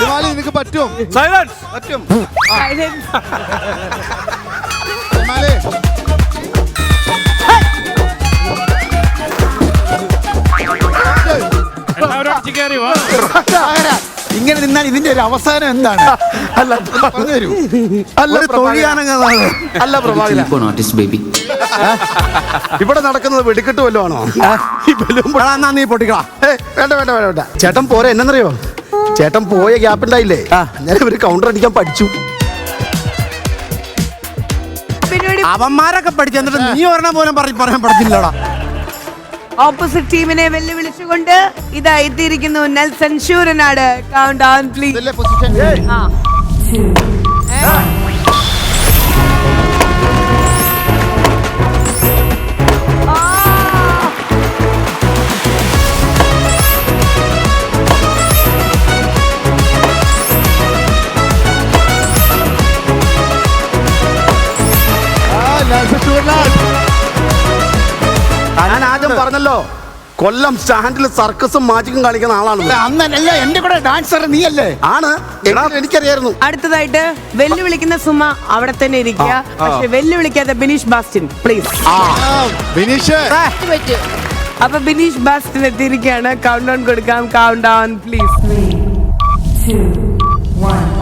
ജമാലി നിനക്ക് പറ്റും. സൈലൻസ്. പറ്റും. Silence. ജമാലി ഇങ്ങനെ നിന്നാൽ ഇതിന്റെ ഒരു അവസാനം എന്താണ്? അല്ല പറഞ്ഞു തരൂ. അല്ല തൊഴിയാനങ്ങാണ്. അല്ല പ്രഭാകര, ഇവിടെ നടക്കുന്നത് വെടിക്കെട്ട് വല്ലതും ആണോ? എന്നാ നീ പൊട്ടിക്കളാ. വേണ്ട വേണ്ട വേണ്ട വേണ്ട. ചേട്ടൻ പോരെ, എന്നറിയോ? ചേട്ടൻ പോയ ഗ്യാപ്പ് ഉണ്ടായില്ലേ, ഞാൻ ഇവര് കൗണ്ടർ അടിക്കാൻ പഠിച്ചു. അവന്മാരൊക്കെ പഠിച്ചു, എന്നിട്ട് നീ ഒരെണ്ണം പോലും പറയാൻ പഠിച്ചില്ലടാ. ഓപ്പോസിറ്റ് ടീമിനെ വെല്ലുവിളിച്ചുകൊണ്ട് ഇതാ എത്തിയിരിക്കുന്നു Nelson Sooranad. Count down please. ഇതല്ലേ പൊസിഷൻ? ഞാൻ ആദ്യം പറഞ്ഞല്ലോ, കൊല്ലം സ്റ്റാൻഡിൽ സർക്കസും മാജിക്കും കളിക്കുന്ന ആളാണ്. അന്നല്ല എന്റെ കൂടെ ഡാൻസർ നീയല്ലേ? ആണ്, എനിക്കറിയായിരുന്നു. അടുത്തതായിട്ട് വെല്ലുവിളിക്കുന്ന സുമ അവിടെ തന്നെ ഇരിക്കുക, പക്ഷെ വെല്ലുവിളിക്കാതെ ബിനീഷ് ബാസ്റ്റിൻ പ്ലീസ്. ബിനീഷ് അപ്പൊ ബിനീഷ് ബാസ്റ്റിൻ എത്തിയിരിക്കുകയാണ്. കൗണ്ട് ഡൗൺ കൊടുക്കാം. Count down please. 3, 2, 1